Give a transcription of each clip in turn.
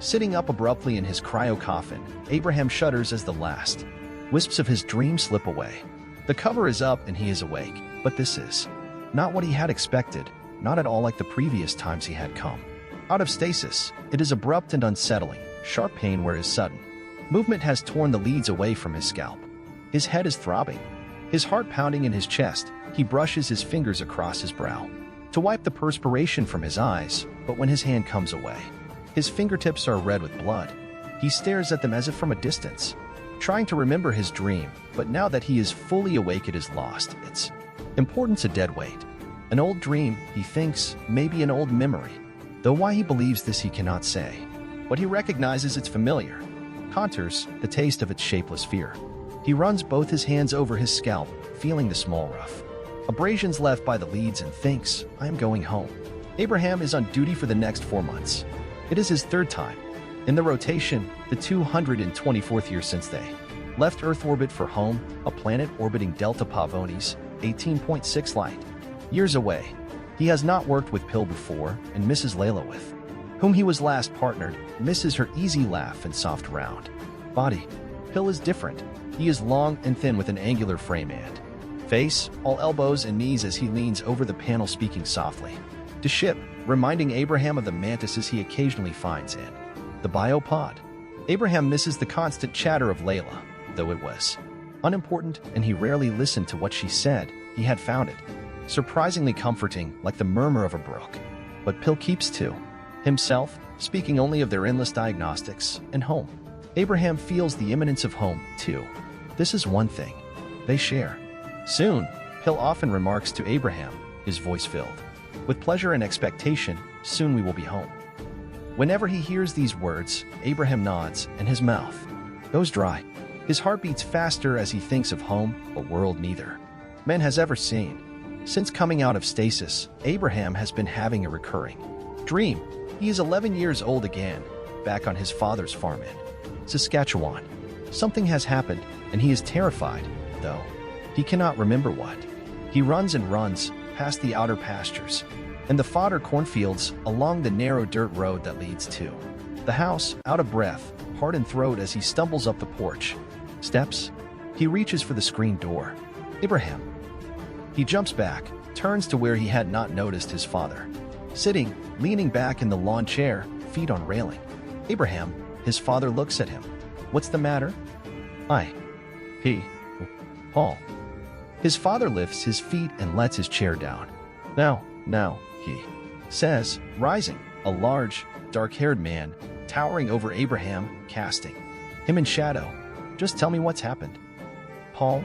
Sitting up abruptly in his cryo-coffin, Abraham shudders as the last wisps of his dream slip away. The cover is up and he is awake, but this is not what he had expected, not at all like the previous times he had come. Out of stasis, it is abrupt and unsettling, sharp pain where is sudden. Movement has torn the leads away from his scalp. His head is throbbing, his heart pounding in his chest. He brushes his fingers across his brow to wipe the perspiration from his eyes, but when his hand comes away, his fingertips are red with blood. He stares at them as if from a distance, trying to remember his dream, but now that he is fully awake it is lost. Its importance a dead weight. An old dream, he thinks, maybe an old memory, though why he believes this he cannot say. But he recognizes its familiar contours, the taste of its shapeless fear. He runs both his hands over his scalp, feeling the small rough abrasions left by the leads and thinks, I am going home. Abraham is on duty for the next 4 months. It is his third time in the rotation, the 224th year since they left Earth orbit for home, a planet orbiting Delta Pavonis, 18.6 light years away. He has not worked with Pill before, and Mrs. Layla, with whom he was last partnered, misses her easy laugh and soft round body. Pill is different. He is long and thin with an angular frame and face, all elbows and knees as he leans over the panel speaking softly to Ship, reminding Abraham of the mantises he occasionally finds in the biopod. Abraham misses the constant chatter of Layla, though it was unimportant and he rarely listened to what she said. He had found it surprisingly comforting, like the murmur of a brook. But Pill keeps to himself, speaking only of their endless diagnostics and home. Abraham feels the imminence of home, too. This is one thing they share. Soon, Pill often remarks to Abraham, his voice filled with pleasure and expectation, soon we will be home. Whenever he hears these words, Abraham nods and his mouth goes dry. His heart beats faster as he thinks of home, a world neither man has ever seen. Since coming out of stasis, Abraham has been having a recurring dream. He is 11 years old again, back on his father's farm in Saskatchewan. Something has happened, and he is terrified, though he cannot remember what. He runs and runs, past the outer pastures and the fodder cornfields, along the narrow dirt road that leads to the house, out of breath, heart in throat as he stumbles up the porch steps. He reaches for the screen door. Abraham. He jumps back, turns to where he had not noticed his father, sitting, leaning back in the lawn chair, feet on railing. Abraham, his father looks at him. What's the matter? Paul. His father lifts his feet and lets his chair down. Now, he says, rising, a large, dark-haired man, towering over Abraham, casting him in shadow. Just tell me what's happened. Paul.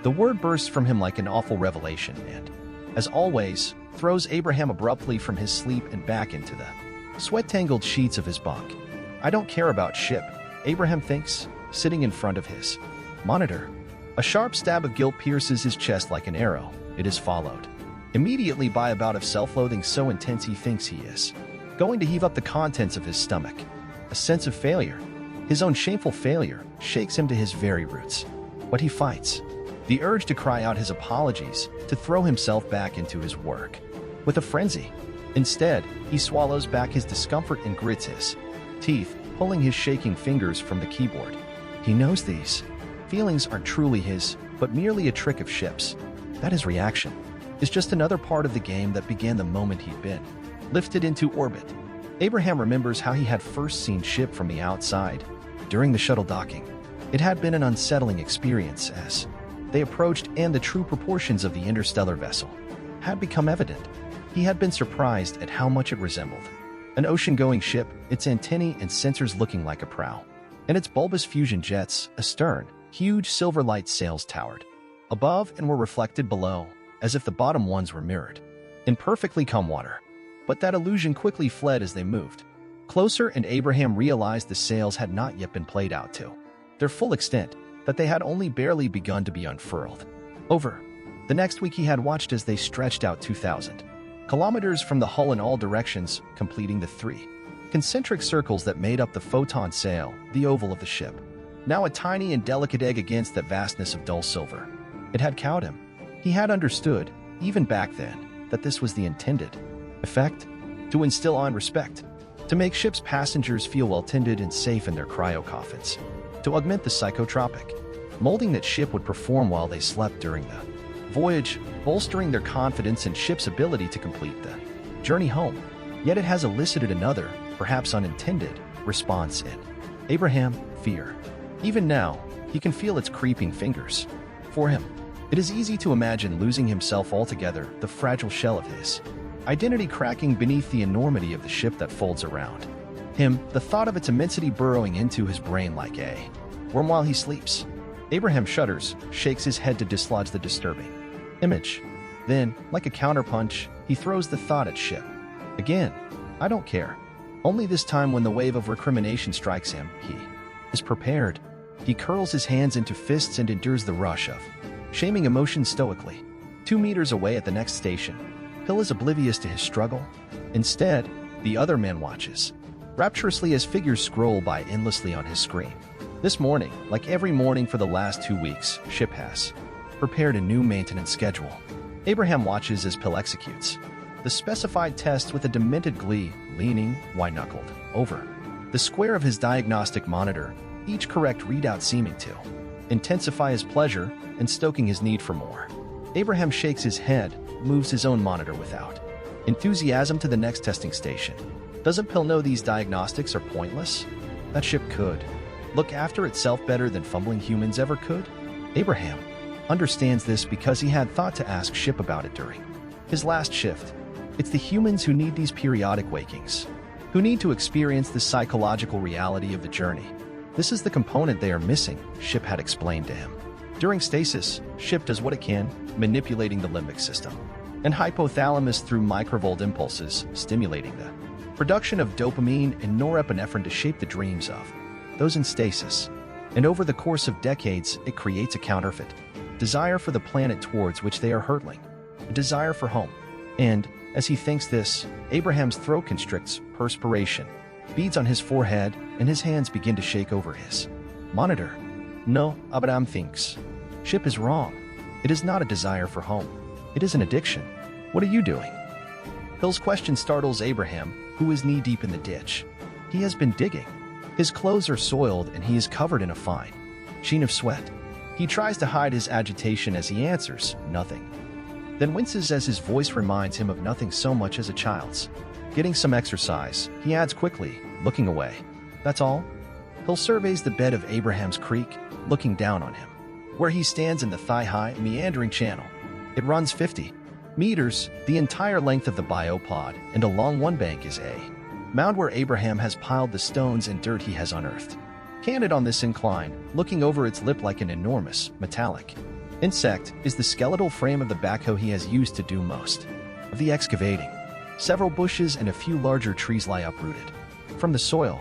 The word bursts from him like an awful revelation and, as always, throws Abraham abruptly from his sleep and back into the sweat-tangled sheets of his bunk. I don't care about Ship, Abraham thinks, sitting in front of his monitor. A sharp stab of guilt pierces his chest like an arrow. It is followed immediately by a bout of self-loathing so intense he thinks he is going to heave up the contents of his stomach. A sense of failure, his own shameful failure, shakes him to his very roots. But he fights the urge to cry out his apologies, to throw himself back into his work with a frenzy. Instead, he swallows back his discomfort and grits his teeth, pulling his shaking fingers from the keyboard. He knows these feelings aren't truly his, but merely a trick of Ship's. That his reaction is just another part of the game that began the moment he'd been lifted into orbit. Abraham remembers how he had first seen Ship from the outside during the shuttle docking. It had been an unsettling experience as they approached, and the true proportions of the interstellar vessel had become evident. He had been surprised at how much it resembled an ocean-going ship, its antennae and sensors looking like a prow, and its bulbous fusion jets astern. Huge silver light sails towered above and were reflected below, as if the bottom ones were mirrored in perfectly calm water. But that illusion quickly fled as they moved closer, and Abraham realized the sails had not yet been played out to their full extent, that they had only barely begun to be unfurled. Over the next week he had watched as they stretched out 2,000 kilometers from the hull in all directions, completing the 3 concentric circles that made up the photon sail, the oval of the ship. Now a tiny and delicate egg against the vastness of dull silver. It had cowed him. He had understood, even back then, that this was the intended effect, to instill awe and respect. to make ship's passengers feel well-tended and safe in their cryo-coffins, to augment the psychotropic molding that ship would perform while they slept during the voyage, bolstering their confidence in ship's ability to complete the journey home. Yet it has elicited another, perhaps unintended, response in Abraham: fear. Even now, he can feel its creeping fingers. For him, it is easy to imagine losing himself altogether, the fragile shell of his identity cracking beneath the enormity of the ship that folds around him, the thought of its immensity burrowing into his brain like a worm while he sleeps. Abraham shudders, shakes his head to dislodge the disturbing image. Then, like a counterpunch, he throws the thought at ship. Again, I don't care. Only this time when the wave of recrimination strikes him, he is prepared. He curls his hands into fists and endures the rush of shaming emotion stoically. 2 meters away at the next station, Hill is oblivious to his struggle. Instead, the other man watches rapturously as figures scroll by endlessly on his screen. This morning, like every morning for the last 2 weeks, ship has prepared a new maintenance schedule. Abraham watches as Pill executes the specified test with a demented glee, leaning, white-knuckled, over the square of his diagnostic monitor, each correct readout seeming to intensify his pleasure and stoking his need for more. Abraham shakes his head, moves his own monitor without enthusiasm to the next testing station. Doesn't Pill know these diagnostics are pointless? That ship could look after itself better than fumbling humans ever could? Abraham understands this because he had thought to ask ship about it during his last shift. It's the humans who need these periodic wakings, who need to experience the psychological reality of the journey. This is the component they are missing, ship had explained to him. During stasis, ship does what it can, manipulating the limbic system and hypothalamus through microvolt impulses, stimulating the production of dopamine and norepinephrine to shape the dreams of those in stasis. And over the course of decades, it creates a counterfeit desire for the planet towards which they are hurtling, a desire for home. And, as he thinks this, Abraham's throat constricts, perspiration beads on his forehead, and his hands begin to shake over his monitor. No, Abraham thinks. Ship is wrong. It is not a desire for home. It is an addiction. What are you doing? Hill's question startles Abraham, who is knee-deep in the ditch. He has been digging. His clothes are soiled and he is covered in a fine sheen of sweat. He tries to hide his agitation as he answers, nothing. Then winces as his voice reminds him of nothing so much as a child's. Getting some exercise, he adds quickly, looking away. That's all? Hill surveys the bed of Abraham's creek, looking down on him, where he stands in the thigh-high, meandering channel. It runs 50 meters, the entire length of the biopod, and along one bank is a mound where Abraham has piled the stones and dirt he has unearthed. Candid on this incline, looking over its lip like an enormous, metallic insect, is the skeletal frame of the backhoe he has used to do most of the excavating. Several bushes and a few larger trees lie uprooted from the soil.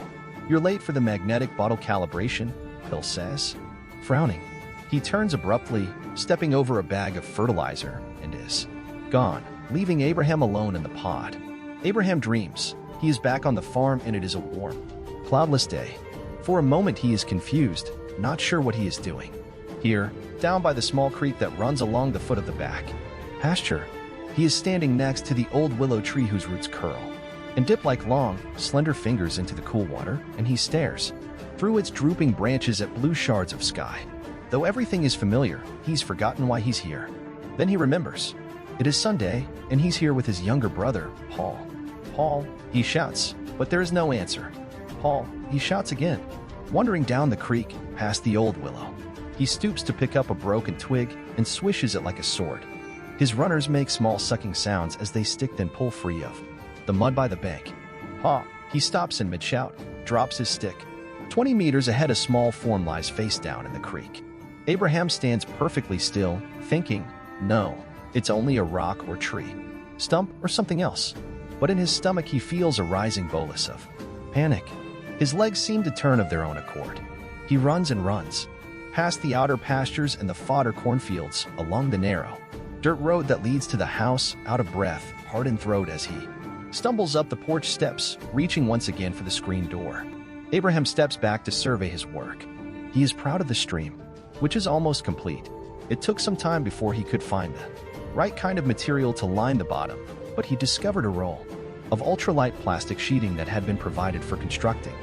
You're late for the magnetic bottle calibration, Hill says. Frowning, he turns abruptly, stepping over a bag of fertilizer, and is gone, leaving Abraham alone in the pod. Abraham dreams. He is back on the farm and it is a warm, cloudless day. For a moment he is confused, not sure what he is doing. Here, down by the small creek that runs along the foot of the back pasture, he is standing next to the old willow tree whose roots curl and dip like long, slender fingers into the cool water, and he stares through its drooping branches at blue shards of sky. Though everything is familiar, he's forgotten why he's here. Then he remembers. It is Sunday, and he's here with his younger brother, Paul. Paul, he shouts, but there is no answer. Paul, he shouts again. Wandering down the creek, past the old willow, he stoops to pick up a broken twig and swishes it like a sword. His runners make small sucking sounds as they stick then pull free of the mud by the bank. Ha! He stops in mid-shout, drops his stick. 20 meters ahead a small form lies face down in the creek. Abraham stands perfectly still, thinking, no, it's only a rock or tree, stump or something else. But in his stomach he feels a rising bolus of panic. His legs seem to turn of their own accord. He runs and runs, past the outer pastures and the fodder cornfields, along the narrow dirt road that leads to the house, out of breath, heart in throat as he stumbles up the porch steps, reaching once again for the screen door. Abraham steps back to survey his work. He is proud of the stream, which is almost complete. It took some time before he could find the right kind of material to line the bottom, but he discovered a roll of ultralight plastic sheeting that had been provided for constructing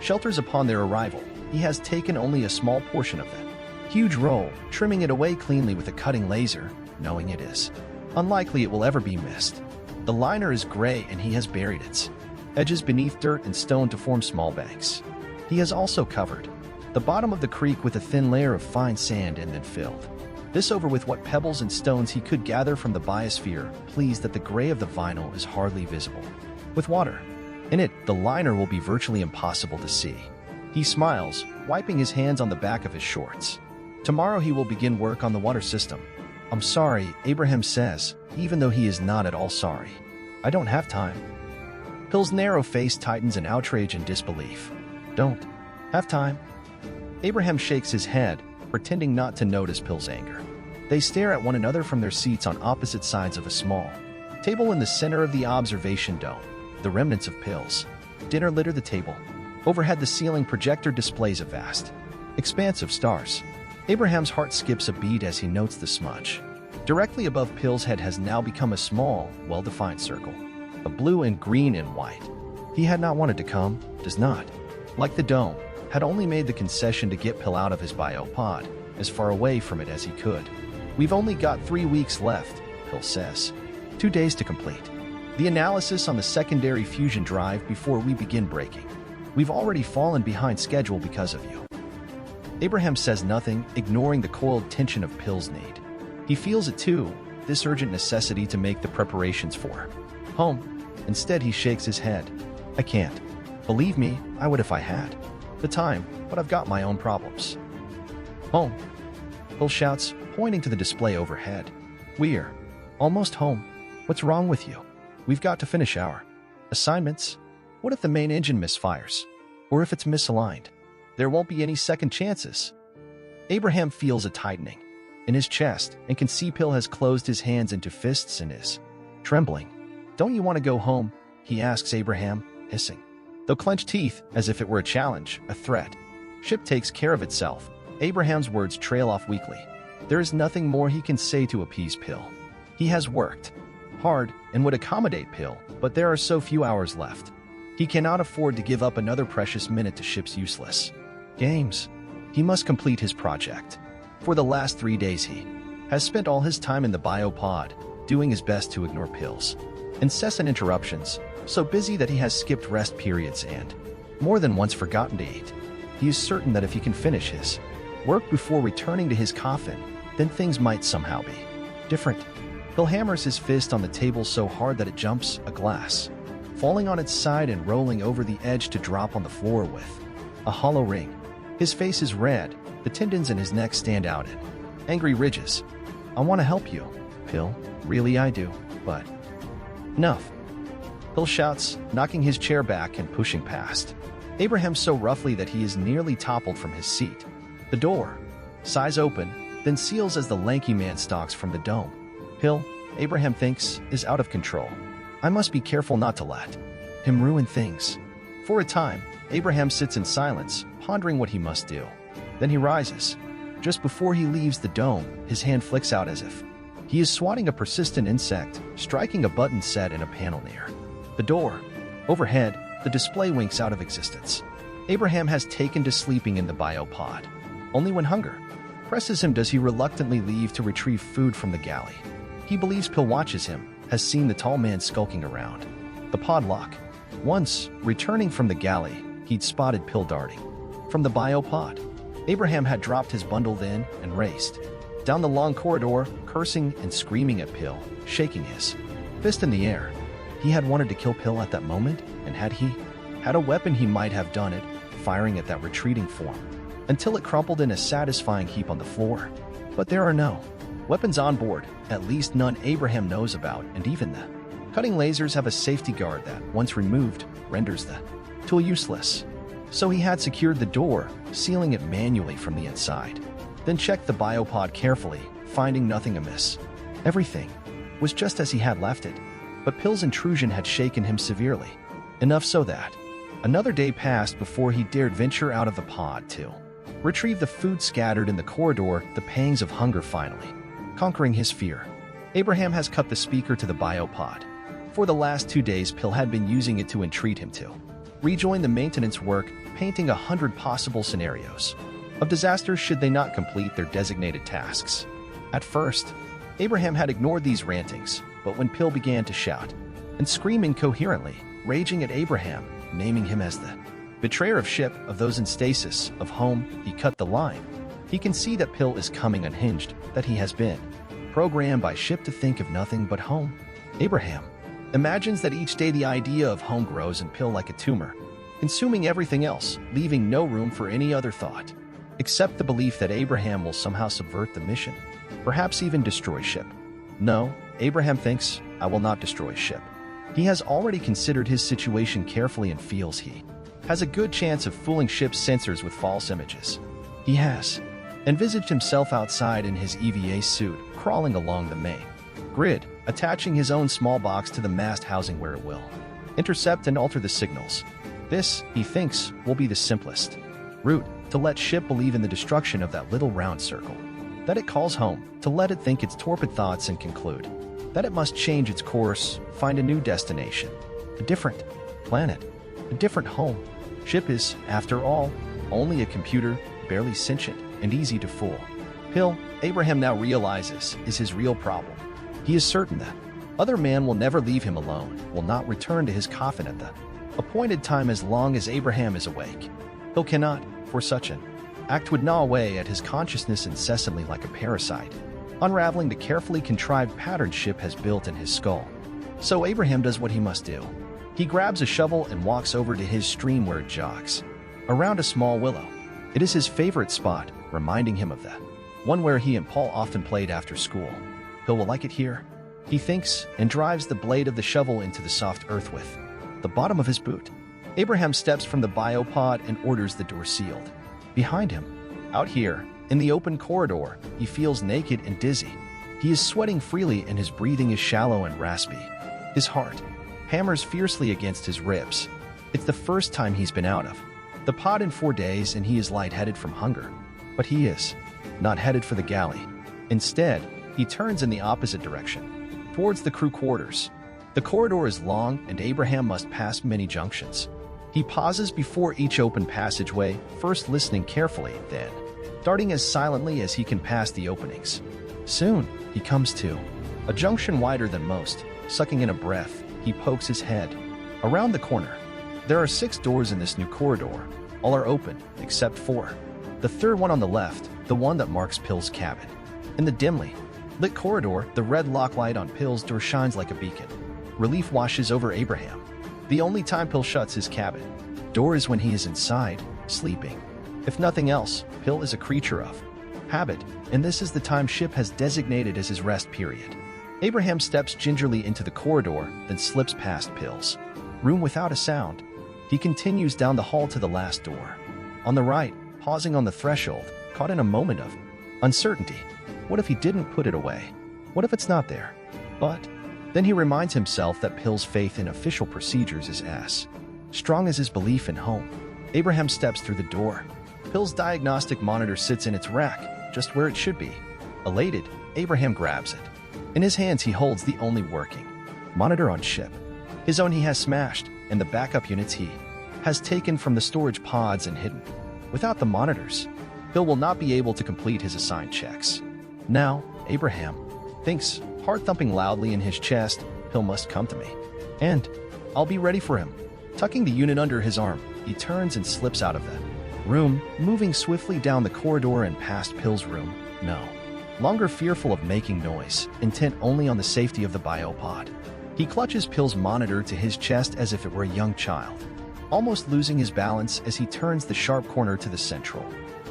shelters upon their arrival. He has taken only a small portion of that huge roll, trimming it away cleanly with a cutting laser, knowing it is unlikely it will ever be missed. The liner is gray and he has buried its edges beneath dirt and stone to form small banks. He has also covered the bottom of the creek with a thin layer of fine sand and then filled this over with what pebbles and stones he could gather from the biosphere, pleased that the gray of the vinyl is hardly visible. With water in it, the liner will be virtually impossible to see. He smiles, wiping his hands on the back of his shorts. Tomorrow he will begin work on the water system. I'm sorry, Abraham says, even though he is not at all sorry. I don't have time. Pill's narrow face tightens in outrage and disbelief. Don't have time? Abraham shakes his head, pretending not to notice Pill's anger. They stare at one another from their seats on opposite sides of a small table in the center of the observation dome. The remnants of Pill's dinner litter the table. Overhead, the ceiling projector displays a vast expanse of stars. Abraham's heart skips a beat as he notes the smudge directly above Pill's head has now become a small, well-defined circle of blue and green and white. He had not wanted to come, does not, like the dome, had only made the concession to get Pill out of his biopod, as far away from it as he could. We've only got 3 weeks left, Pill says. 2 days to complete the analysis on the secondary fusion drive before we begin braking. We've already fallen behind schedule because of you. Abraham says nothing, ignoring the coiled tension of Pill's need. He feels it too, this urgent necessity to make the preparations for home. Instead, he shakes his head. I can't. Believe me, I would if I had the time, but I've got my own problems. Home, Pill shouts, pointing to the display overhead. We're almost home. What's wrong with you? We've got to finish our assignments. What if the main engine misfires? Or if it's misaligned? There won't be any second chances. Abraham feels a tightening in his chest and can see Pill has closed his hands into fists and is trembling. Don't you want to go home? He asks Abraham, hissing, though clenched teeth, as if it were a challenge, a threat. Ship takes care of itself. Abraham's words trail off weakly. There is nothing more he can say to appease Pill. He has worked hard and would accommodate Pill, but there are so few hours left. He cannot afford to give up another precious minute to Ship's useless games. He must complete his project. For the last 3 days he has spent all his time in the biopod, doing his best to ignore Pill's incessant interruptions, so busy that he has skipped rest periods and more than once forgotten to eat. He is certain that if he can finish his work before returning to his coffin, then things might somehow be different. Pill hammers his fist on the table so hard that it jumps, a glass falling on its side and rolling over the edge to drop on the floor with a hollow ring. His face is red, the tendons in his neck stand out in angry ridges. I want to help you, Pill. Really I do, but enough. Pill shouts, knocking his chair back and pushing past Abraham so roughly that he is nearly toppled from his seat. The door sighs open, then seals as the lanky man stalks from the dome. Pill, Abraham thinks, is out of control. I must be careful not to let him ruin things. For a time, Abraham sits in silence, pondering what he must do. Then he rises. Just before he leaves the dome, his hand flicks out as if he is swatting a persistent insect, striking a button set in a panel near the door. Overhead, the display winks out of existence. Abraham has taken to sleeping in the biopod. Only when hunger presses him does he reluctantly leave to retrieve food from the galley. He believes Pill watches him, has seen the tall man skulking around the pod lock. Once, returning from the galley, he'd spotted Pill darting from the biopod. Abraham had dropped his bundle then and raced down the long corridor, cursing and screaming at Pill, shaking his fist in the air. He had wanted to kill Pill at that moment, and had he had a weapon he might have done it, firing at that retreating form, until it crumpled in a satisfying heap on the floor. But there are no weapons on board, at least none Abraham knows about, and even the cutting lasers have a safety guard that, once removed, renders the tool useless. So he had secured the door, sealing it manually from the inside, then checked the biopod carefully, finding nothing amiss. Everything was just as he had left it, but Pill's intrusion had shaken him severely, enough so that another day passed before he dared venture out of the pod to retrieve the food scattered in the corridor, the pangs of hunger finally conquering his fear. Abraham has cut the speaker to the biopod. For the last 2 days, Pill had been using it to entreat him to rejoin the maintenance work, painting 100 possible scenarios of disasters should they not complete their designated tasks. At first, Abraham had ignored these rantings, but when Pill began to shout and scream incoherently, raging at Abraham, naming him as the betrayer of ship, of those in stasis, of home, he cut the line. He can see that Pill is coming unhinged, that he has been programmed by ship to think of nothing but home. Abraham imagines that each day the idea of home grows in Pill like a tumor, consuming everything else, leaving no room for any other thought, except the belief that Abraham will somehow subvert the mission, perhaps even destroy ship. No, Abraham thinks, I will not destroy ship. He has already considered his situation carefully and feels he has a good chance of fooling ship's sensors with false images. He has envisaged himself outside in his EVA suit, crawling along the main grid, attaching his own small box to the mast housing where it will intercept and alter the signals. This, he thinks, will be the simplest route to let ship believe in the destruction of that little round circle that it calls home, to let it think its torpid thoughts and conclude that it must change its course, find a new destination, a different planet, a different home. Ship is, after all, only a computer, barely sentient and easy to fool. Pill, Abraham now realizes, is his real problem. He is certain that other man will never leave him alone, will not return to his coffin at the appointed time as long as Abraham is awake. Pill cannot, for such an act would gnaw away at his consciousness incessantly like a parasite, unraveling the carefully contrived pattern ship has built in his skull. So Abraham does what he must do. He grabs a shovel and walks over to his stream where it jogs around a small willow. It is his favorite spot, reminding him of that one where he and Paul often played after school. Pill will like it here, he thinks, and drives the blade of the shovel into the soft earth with the bottom of his boot. Abraham steps from the biopod and orders the door sealed behind him. Out here, in the open corridor, he feels naked and dizzy. He is sweating freely and his breathing is shallow and raspy. His heart hammers fiercely against his ribs. It's the first time he's been out of the pod in 4 days and he is lightheaded from hunger. But he is not headed for the galley. Instead, he turns in the opposite direction, towards the crew quarters. The corridor is long and Abraham must pass many junctions. He pauses before each open passageway, first listening carefully, then darting as silently as he can past the openings. Soon, he comes to a junction wider than most. Sucking in a breath, he pokes his head around the corner. There are 6 doors in this new corridor. All are open, except 4. The third one on the left, the one that marks Pill's cabin. In the dimly lit corridor, the red lock light on Pill's door shines like a beacon. Relief washes over Abraham. The only time Pill shuts his cabin door is when he is inside, sleeping. If nothing else, Pill is a creature of habit, and this is the time ship has designated as his rest period. Abraham steps gingerly into the corridor, then slips past Pill's room without a sound. He continues down the hall to the last door. On the right, pausing on the threshold, caught in a moment of uncertainty. What if he didn't put it away? What if it's not there? But then he reminds himself that Pill's faith in official procedures is as strong as his belief in home. Abraham steps through the door. Pill's diagnostic monitor sits in its rack, just where it should be. Elated, Abraham grabs it. In his hands he holds the only working monitor on ship. His own he has smashed, and the backup units he has taken from the storage pods and hidden. Without the monitors, Pill will not be able to complete his assigned checks. Now, Abraham thinks, heart thumping loudly in his chest, Pill must come to me. And I'll be ready for him. Tucking the unit under his arm, he turns and slips out of the room, moving swiftly down the corridor and past Pill's room. No longer fearful of making noise, intent only on the safety of the biopod. He clutches Pill's monitor to his chest as if it were a young child, almost losing his balance as he turns the sharp corner to the central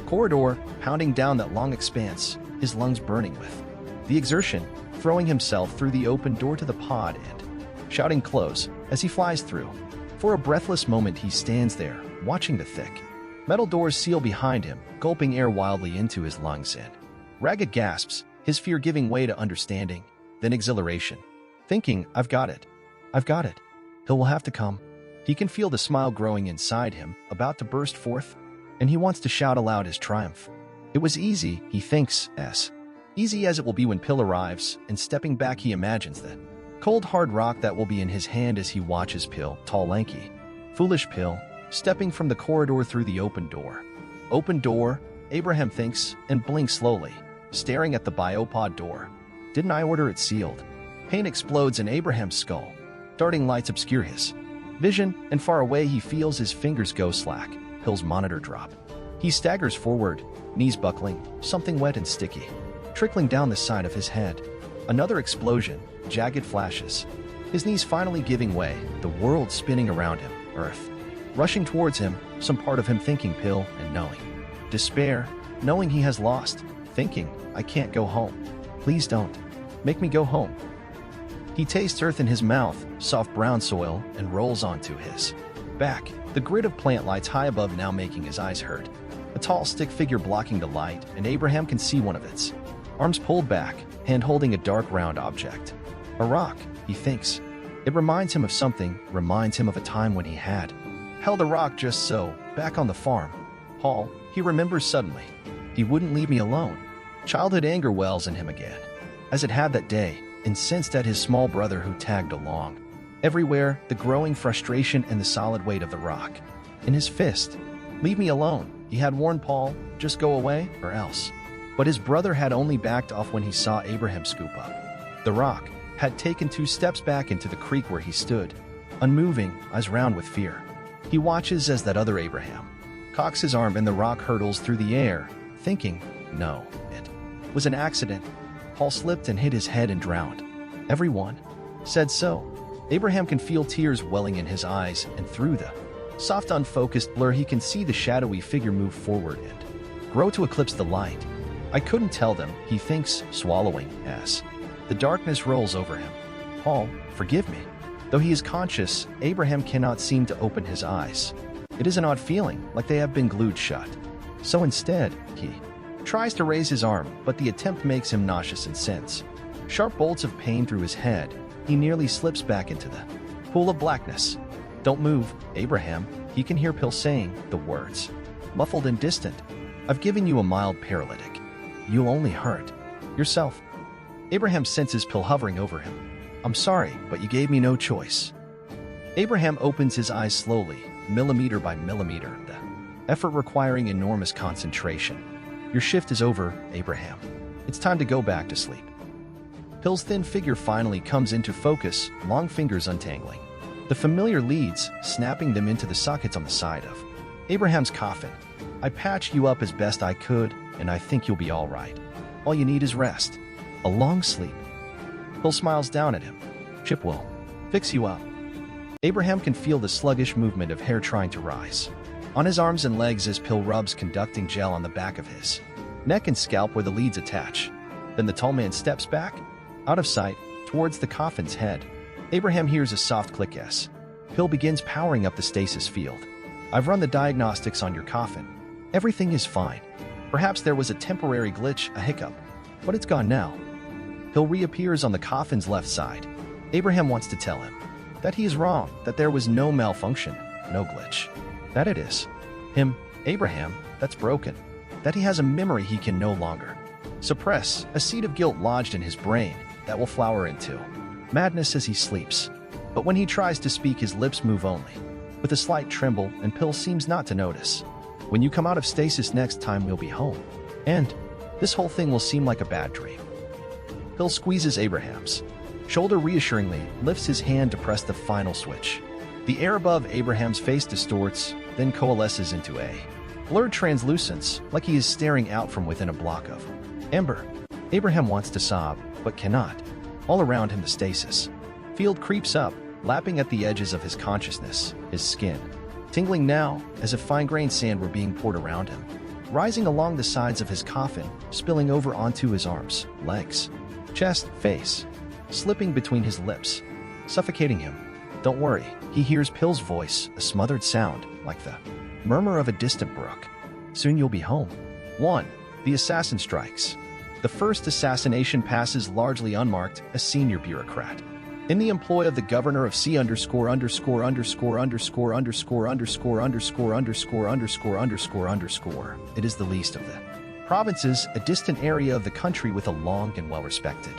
corridor, pounding down that long expanse, his lungs burning with the exertion, throwing himself through the open door to the pod and shouting close as he flies through. For a breathless moment he stands there, watching the thick metal doors seal behind him, gulping air wildly into his lungs in ragged gasps, his fear giving way to understanding, then exhilaration. Thinking, I've got it. I've got it. Pill will have to come. He can feel the smile growing inside him, about to burst forth, and he wants to shout aloud his triumph. It was easy, he thinks, as easy as it will be when Pill arrives, and stepping back he imagines that Cold hard rock that will be in his hand as he watches Pill, tall lanky, foolish Pill, stepping from the corridor through the open door. Open door, Abraham thinks, and blinks slowly, staring at the biopod door. Didn't I order it sealed? Pain explodes in Abraham's skull. Darting lights obscure his vision, and far away he feels his fingers go slack. Pill's monitor drop. He staggers forward, knees buckling, something wet and sticky, trickling down the side of his head. Another explosion, jagged flashes. His knees finally giving way, the world spinning around him, Earth rushing towards him, some part of him thinking Pill and knowing. Despair, knowing he has lost, thinking, I can't go home. Please don't. Make me go home. He tastes earth in his mouth, soft brown soil, and rolls onto his back. The grid of plant lights high above now making his eyes hurt. A tall stick figure blocking the light, and Abraham can see one of its arms pulled back, hand holding a dark round object. A rock, he thinks. It reminds him of something, reminds him of a time when he had held a rock just so, back on the farm. Paul, he remembers suddenly. He wouldn't leave me alone. Childhood anger wells in him again, as it had that day, incensed at his small brother who tagged along. Everywhere, the growing frustration and the solid weight of the rock. In his fist. Leave me alone, he had warned Paul, just go away, or else. But his brother had only backed off when he saw Abraham scoop up. The rock had taken 2 steps back into the creek where he stood, unmoving, eyes round with fear. He watches as that other Abraham cocks his arm and the rock hurtles through the air, thinking, no, it was an accident. Paul slipped and hit his head and drowned. Everyone said so. Abraham can feel tears welling in his eyes, and through the soft unfocused blur he can see the shadowy figure move forward and grow to eclipse the light. I couldn't tell them, he thinks, swallowing, as the darkness rolls over him. Paul, forgive me. Though he is conscious, Abraham cannot seem to open his eyes. It is an odd feeling, like they have been glued shut. So instead, he tries to raise his arm, but the attempt makes him nauseous and sends sharp bolts of pain through his head. He nearly slips back into the pool of blackness. Don't move, Abraham. He can hear Pill saying the words, muffled and distant. I've given you a mild paralytic. You'll only hurt yourself. Abraham senses Pill hovering over him. I'm sorry, but you gave me no choice. Abraham opens his eyes slowly, millimeter by millimeter, the effort requiring enormous concentration. Your shift is over, Abraham. It's time to go back to sleep. Pill's thin figure finally comes into focus, long fingers untangling the familiar leads, snapping them into the sockets on the side of Abraham's coffin. I patched you up as best I could, and I think you'll be all right. All you need is rest. A long sleep. Pill smiles down at him. Chip will fix you up. Abraham can feel the sluggish movement of hair trying to rise on his arms and legs as Pill rubs conducting gel on the back of his neck and scalp where the leads attach. Then the tall man steps back, out of sight, towards the coffin's head. Abraham hears a soft click as Pill begins powering up the stasis field. I've run the diagnostics on your coffin. Everything is fine. Perhaps there was a temporary glitch, a hiccup, but it's gone now. Pill reappears on the coffin's left side. Abraham wants to tell him that he is wrong, that there was no malfunction, no glitch. That it is him, Abraham, that's broken. That he has a memory he can no longer suppress, a seed of guilt lodged in his brain that will flower into madness as he sleeps. But when he tries to speak, his lips move only with a slight tremble, and Pill seems not to notice. When you come out of stasis next time, we'll be home. And this whole thing will seem like a bad dream. Pill squeezes Abraham's shoulder reassuringly, lifts his hand to press the final switch. The air above Abraham's face distorts, then coalesces into a blurred translucence, like he is staring out from within a block of amber. Abraham wants to sob, but cannot. All around him the stasis field creeps up, lapping at the edges of his consciousness, his skin tingling now, as if fine-grained sand were being poured around him, rising along the sides of his coffin, spilling over onto his arms, legs, chest, face, slipping between his lips, suffocating him. Don't worry, he hears Pill's voice, a smothered sound, like the murmur of a distant brook. Soon you'll be home. 1. The assassin strikes. The first assassination passes largely unmarked, a senior bureaucrat in the employ of the governor of C underscore underscore underscore underscore underscore underscore underscore underscore underscore underscore underscore. It is the least of the provinces, a distant area of the country with a long and well-respected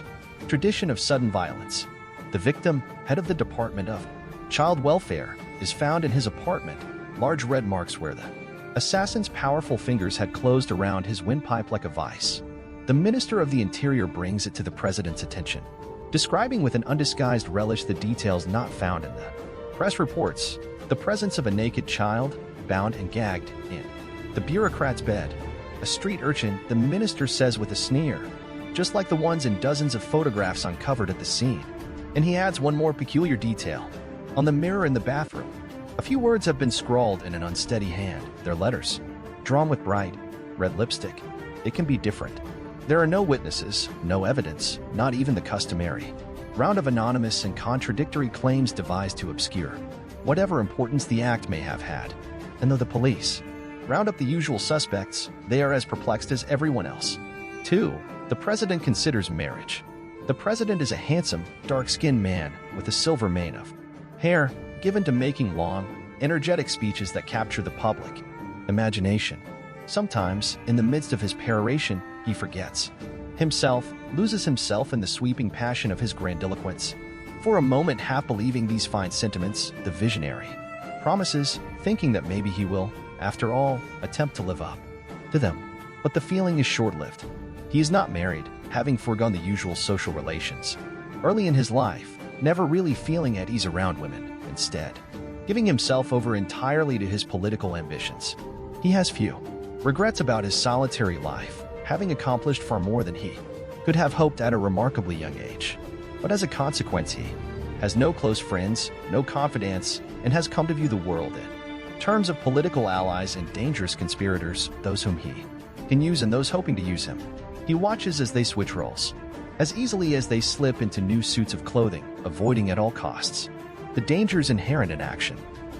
tradition of sudden violence. The victim, head of the Department of Child Welfare, is found in his apartment, large red marks where the assassin's powerful fingers had closed around his windpipe like a vice. The Minister of the Interior brings it to the president's attention, describing with an undisguised relish the details not found in the press reports: the presence of a naked child, bound and gagged, in the bureaucrat's bed. A street urchin, the minister says with a sneer, just like the ones in dozens of photographs uncovered at the scene. And he adds one more peculiar detail. On the mirror in the bathroom, a few words have been scrawled in an unsteady hand. They're letters, drawn with bright red lipstick. It can be different. There are no witnesses, no evidence, not even the customary round of anonymous and contradictory claims devised to obscure whatever importance the act may have had. And though the police round up the usual suspects, they are as perplexed as everyone else. 2. The president considers marriage. The president is a handsome, dark-skinned man with a silver mane of hair, given to making long, energetic speeches that capture the public imagination. Sometimes, in the midst of his peroration, he forgets himself, loses himself in the sweeping passion of his grandiloquence. For a moment, half believing these fine sentiments, the visionary promises, thinking that maybe he will, after all, attempt to live up to them. But the feeling is short-lived. He is not married, having foregone the usual social relations early in his life, never really feeling at ease around women, instead giving himself over entirely to his political ambitions. He has few regrets about his solitary life, having accomplished far more than he could have hoped at a remarkably young age. But as a consequence, he has no close friends, no confidants, and has come to view the world in terms of political allies and dangerous conspirators, those whom he can use and those hoping to use him. He watches as they switch roles, as easily as they slip into new suits of clothing, avoiding at all costs the dangers inherent in action.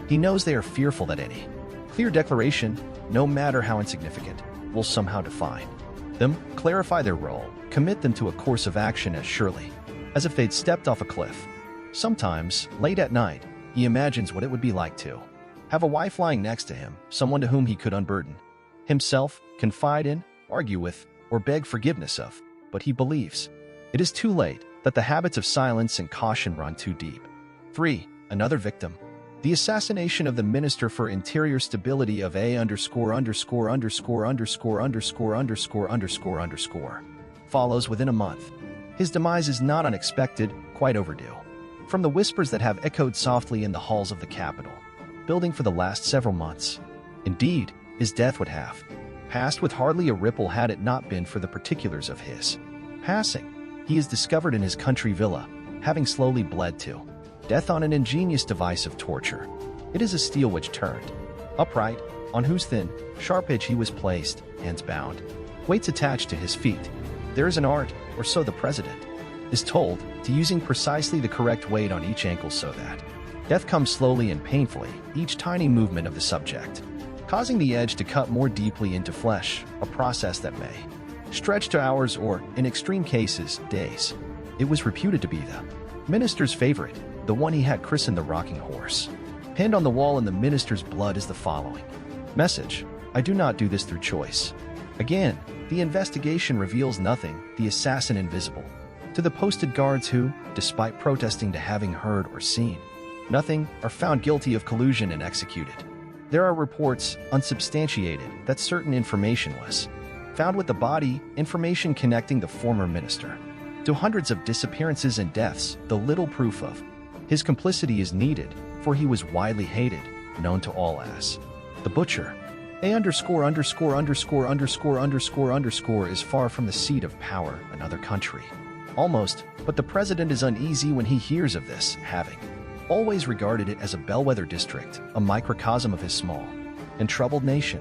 He knows they are fearful that any clear declaration, no matter how insignificant, will somehow define them, clarify their role, commit them to a course of action as surely as if they'd stepped off a cliff. Sometimes, late at night, he imagines what it would be like to have a wife lying next to him, someone to whom he could unburden himself, confide in, argue with, or beg forgiveness of. But he believes it is too late, that the habits of silence and caution run too deep. 3. Another victim. The assassination of the Minister for Interior Stability of A_____________ follows within a month. His demise is not unexpected, quite overdue. From the whispers that have echoed softly in the halls of the Capitol building for the last several months. Indeed, his death would have passed with hardly a ripple had it not been for the particulars of his passing. He is discovered in his country villa, having slowly bled to death on an ingenious device of torture. It is a steel which turned upright, on whose thin, sharp edge he was placed, hands bound, weights attached to his feet. There is an art, or so the president is told, to using precisely the correct weight on each ankle so that death comes slowly and painfully, each tiny movement of the subject causing the edge to cut more deeply into flesh, a process that may stretch to hours or, in extreme cases, days. It was reputed to be the minister's favorite, the one he had christened the rocking horse. Pinned on the wall in the minister's blood is the following message: I do not do this through choice. Again, the investigation reveals nothing, the assassin invisible to the posted guards who, despite protesting to having heard or seen nothing, are found guilty of collusion and executed. There are reports, unsubstantiated, that certain information was found with the body, information connecting the former minister to hundreds of disappearances and deaths. The little proof of his complicity is needed, for he was widely hated, known to all as the Butcher. A_________ is far from the seat of power, another country. Almost, but the president is uneasy when he hears of this, having always regarded it as a bellwether district, a microcosm of his small and troubled nation.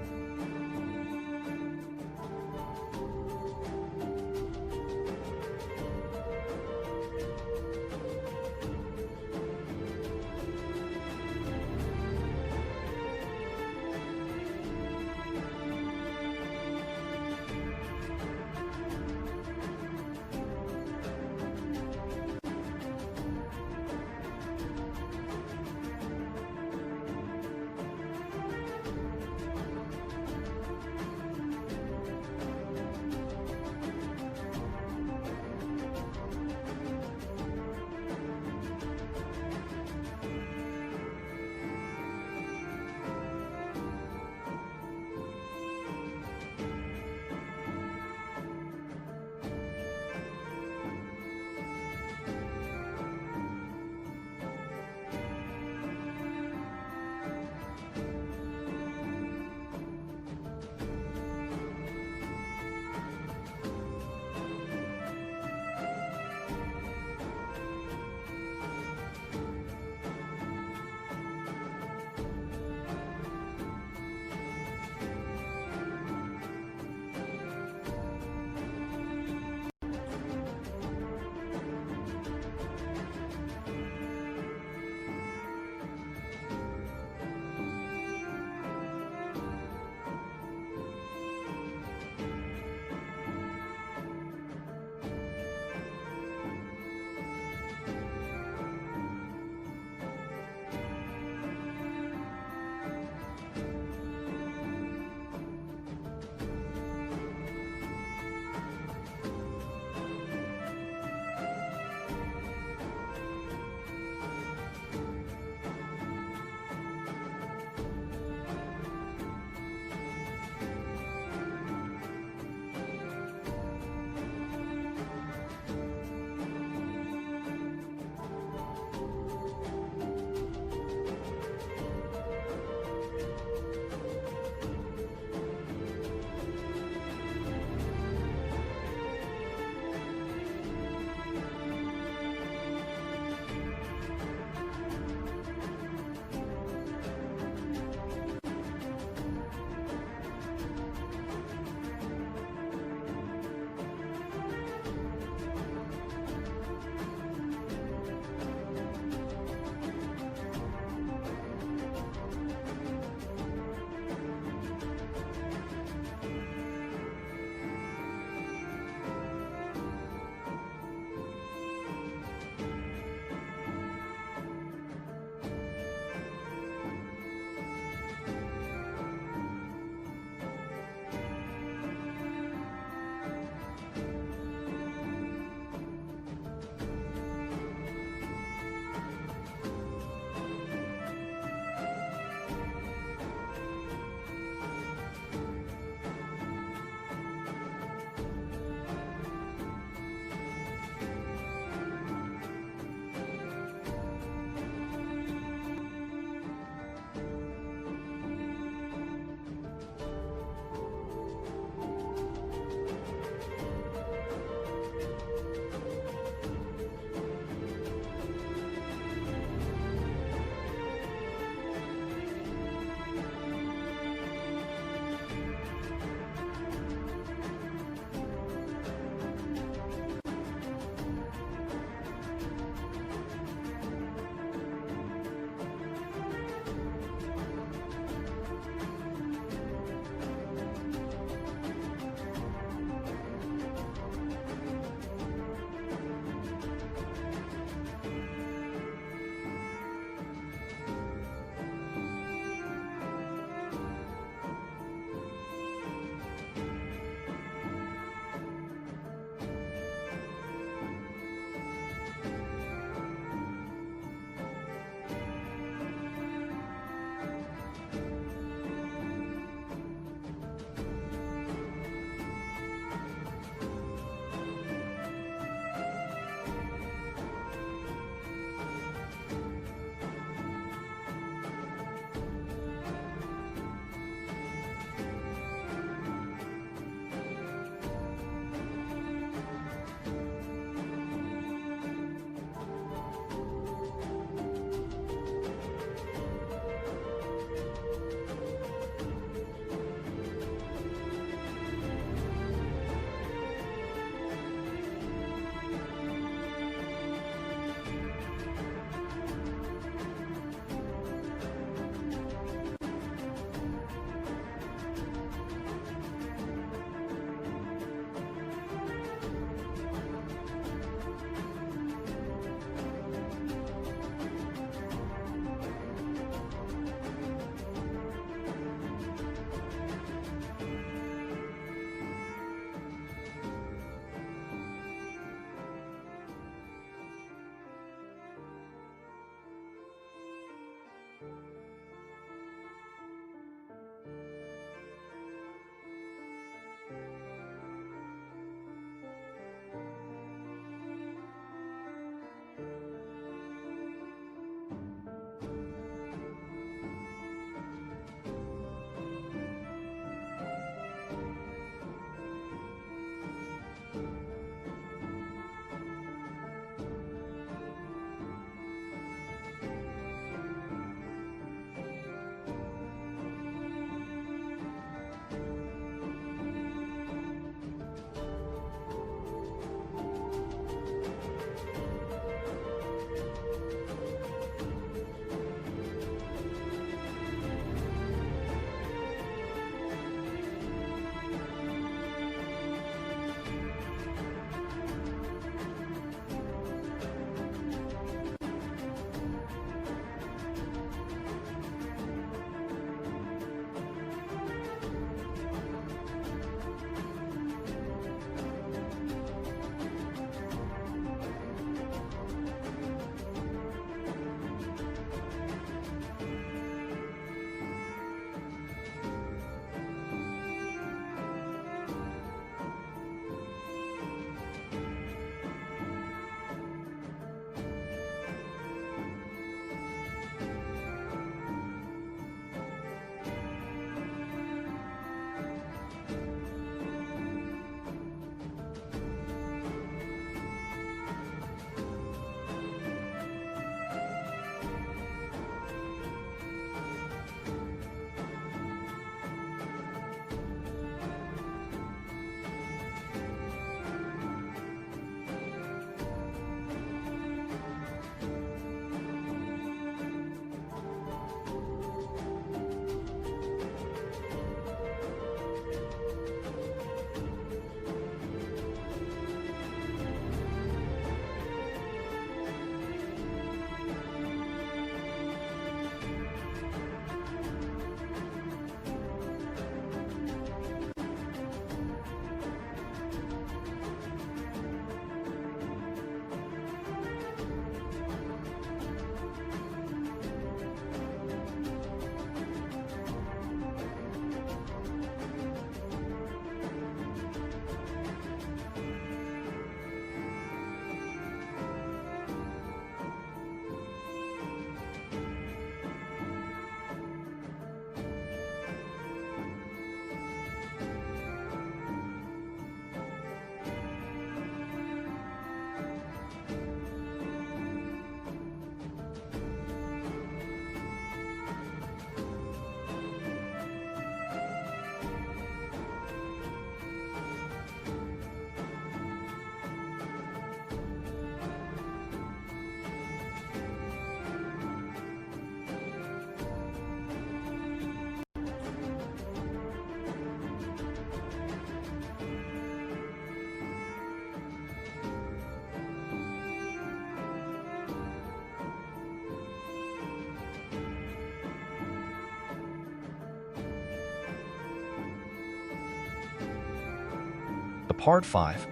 Part 5.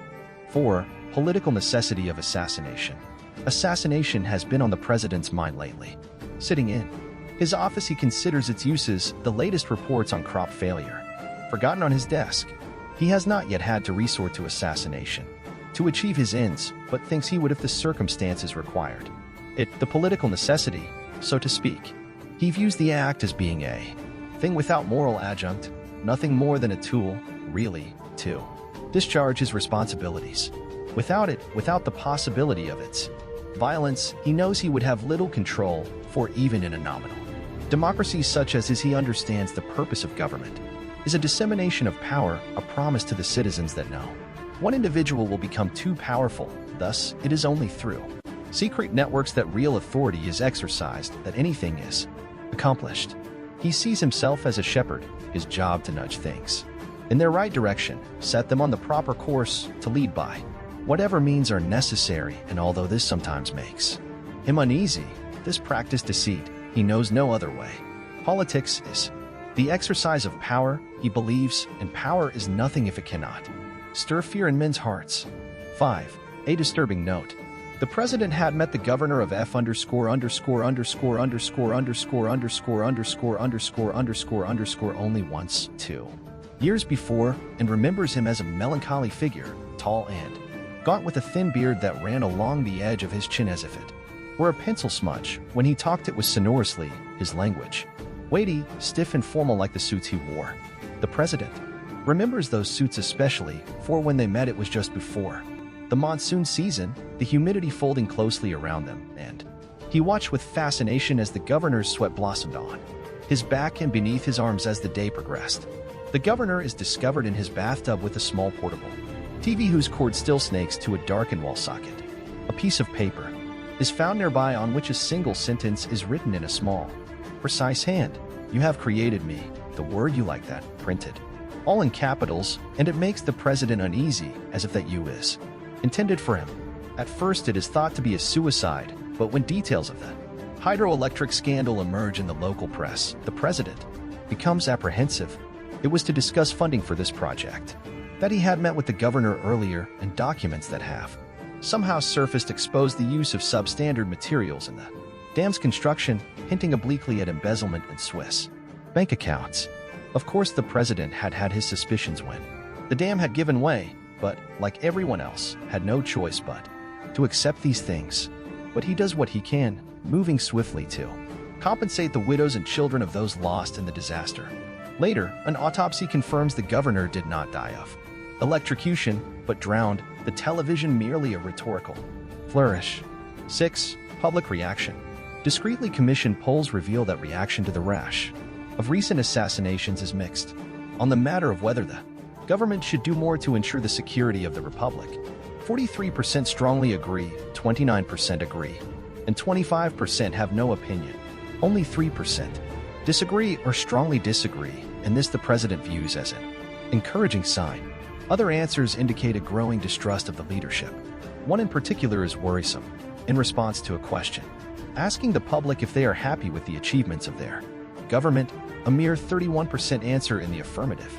4. Political necessity of assassination. Assassination has been on the president's mind lately. Sitting in his office, he considers its uses, the latest reports on crop failure. Forgotten on his desk, he has not yet had to resort to assassination to achieve his ends, but thinks he would if the circumstances required it, the political necessity, so to speak. He views the act as being a thing without moral adjunct, nothing more than a tool, really, to discharge his responsibilities. Without it, without the possibility of its violence, he knows he would have little control, for even in a nominal democracy such as his, he understands the purpose of government is a dissemination of power, a promise to the citizens that no one individual will become too powerful. Thus, it is only through secret networks that real authority is exercised, that anything is accomplished. He sees himself as a shepherd, his job to nudge things in their right direction, set them on the proper course, to lead by whatever means are necessary, and although this sometimes makes him uneasy, this practice deceit, he knows no other way. Politics is the exercise of power, he believes, and power is nothing if it cannot stir fear in men's hearts. 5. A disturbing note. The president had met the governor of only once, 2 years before, and remembers him as a melancholy figure, tall and gaunt with a thin beard that ran along the edge of his chin as if it were a pencil smudge. When he talked, it was sonorously, his language weighty, stiff and formal like the suits he wore. The president remembers those suits especially, for when they met it was just before the monsoon season, the humidity folding closely around them, and he watched with fascination as the governor's sweat blossomed on his back and beneath his arms as the day progressed. The governor is discovered in his bathtub with a small portable TV whose cord still snakes to a darkened wall socket. A piece of paper is found nearby on which a single sentence is written in a small, precise hand. "You have created me," the word "you" like that, printed all in capitals, and it makes the president uneasy, as if that "you" is intended for him. At first it is thought to be a suicide, but when details of the hydroelectric scandal emerge in the local press, the president becomes apprehensive. It was to discuss funding for this project that he had met with the governor earlier, and documents that have somehow surfaced expose the use of substandard materials in the dam's construction, hinting obliquely at embezzlement and Swiss bank accounts. Of course, the president had had his suspicions when the dam had given way, but, like everyone else, had no choice but to accept these things. But he does what he can, moving swiftly to compensate the widows and children of those lost in the disaster. Later, an autopsy confirms the governor did not die of electrocution, but drowned, the television merely a rhetorical flourish. 6. Public reaction. Discreetly commissioned polls reveal that reaction to the rash of recent assassinations is mixed. On the matter of whether the government should do more to ensure the security of the republic, 43% strongly agree, 29% agree, and 25% have no opinion. Only 3% disagree or strongly disagree, and this the president views as an encouraging sign. Other answers indicate a growing distrust of the leadership. One in particular is worrisome. In response to a question asking the public if they are happy with the achievements of their government, a mere 31% answer in the affirmative,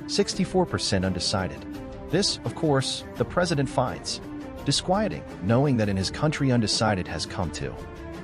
64% undecided. This, of course, the president finds disquieting, knowing that in his country undecided has come to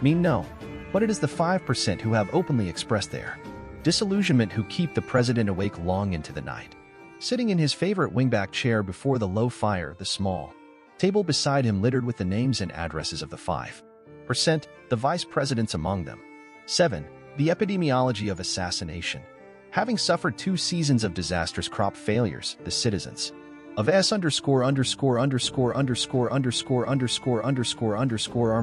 mean no. But it is the 5% who have openly expressed their disillusionment who keep the president awake long into the night. Sitting in his favorite wingback chair before the low fire, the small table beside him littered with the names and addresses of the 5%, the vice presidents among them. 7. The epidemiology of assassination. Having suffered 2 seasons of disastrous crop failures, the citizens of are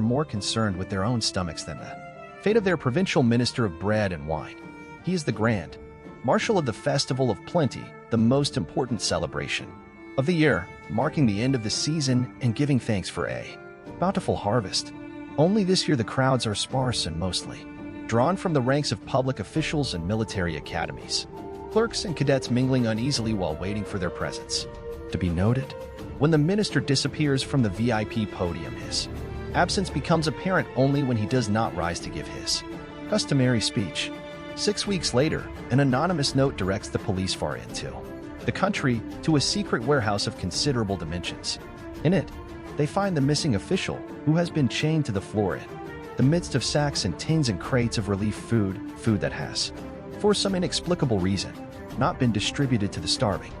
more concerned with their own stomachs than the fate of their provincial minister of bread and wine. He is the grand marshal of the Festival of Plenty, the most important celebration of the year, marking the end of the season and giving thanks for a bountiful harvest. Only this year the crowds are sparse and mostly drawn from the ranks of public officials and military academies, clerks and cadets mingling uneasily while waiting for their presence to be noted. When the minister disappears from the VIP podium, his absence becomes apparent only when he does not rise to give his customary speech. 6 weeks later, an anonymous note directs the police far into the country to a secret warehouse of considerable dimensions. In it, they find the missing official who has been chained to the floor in the midst of sacks and tins and crates of relief food that has, for some inexplicable reason, not been distributed to the starving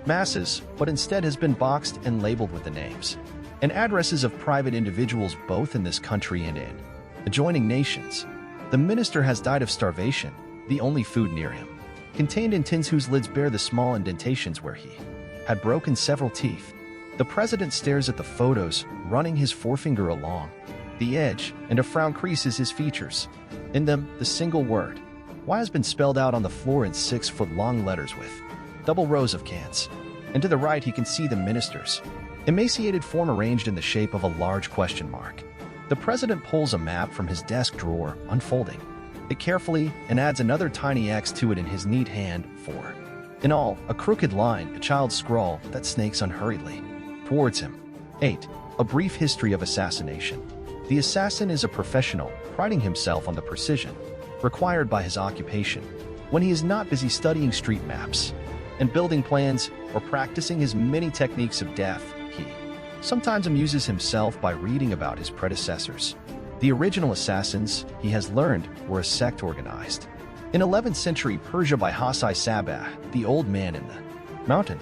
masses, but instead has been boxed and labeled with the names and addresses of private individuals both in this country and in adjoining nations. The minister has died of starvation, the only food near him, contained in tins whose lids bear the small indentations where he had broken several teeth. The president stares at the photos, running his forefinger along the edge, and a frown creases his features. In them, the single word, "Why" has been spelled out on the floor in 6-foot-long letters with double rows of cans. And to the right he can see the minister's emaciated form arranged in the shape of a large question mark. The president pulls a map from his desk drawer, unfolding it carefully, and adds another tiny X to it in his neat hand for, in all, a crooked line, a child's scrawl that snakes unhurriedly towards him. 8. A brief history of assassination. The assassin is a professional, priding himself on the precision required by his occupation. When he is not busy studying street maps and building plans or practicing his many techniques of death, he sometimes amuses himself by reading about his predecessors. The original assassins, he has learned, were a sect organized in 11th century Persia by Hasai Sabah, the old man in the mountain.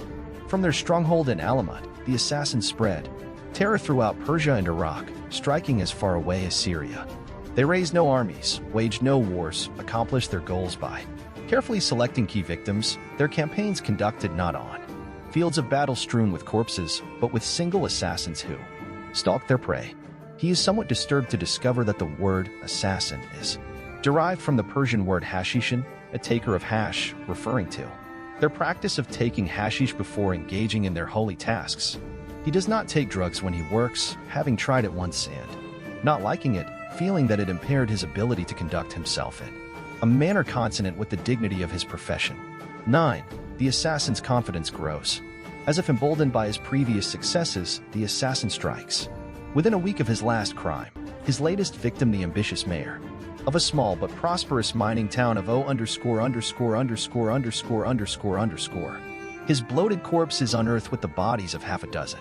From their stronghold in Alamut, the assassins spread terror throughout Persia and Iraq, striking as far away as Syria. They raised no armies, waged no wars, accomplished their goals by carefully selecting key victims, their campaigns conducted not on fields of battle strewn with corpses, but with single assassins who stalked their prey. He is somewhat disturbed to discover that the word assassin is derived from the Persian word hashishin, a taker of hash, referring to their practice of taking hashish before engaging in their holy tasks. He does not take drugs when he works, having tried it once and not liking it, feeling that it impaired his ability to conduct himself in a manner consonant with the dignity of his profession. 9. The assassin's confidence grows. As if emboldened by his previous successes, the assassin strikes. Within a week of his last crime, his latest victim, the ambitious mayor of a small but prosperous mining town of his bloated corpse is unearthed with the bodies of half a dozen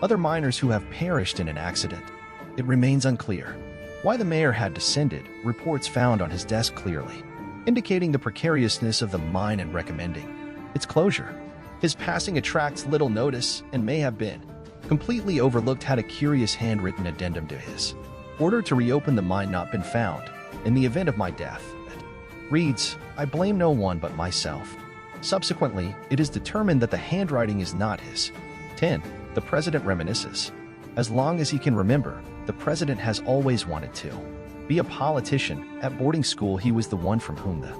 other miners who have perished in an accident. It remains unclear why the mayor had descended, reports found on his desk clearly indicating the precariousness of the mine and recommending its closure. His passing attracts little notice and may have been completely overlooked had a curious handwritten addendum to his order to reopen the mine not been found. In the event of my death, it reads, "I blame no one but myself." Subsequently, it is determined that the handwriting is not his. 10. The president reminisces. As long as he can remember, the president has always wanted to be a politician. At boarding school, he was the one from whom the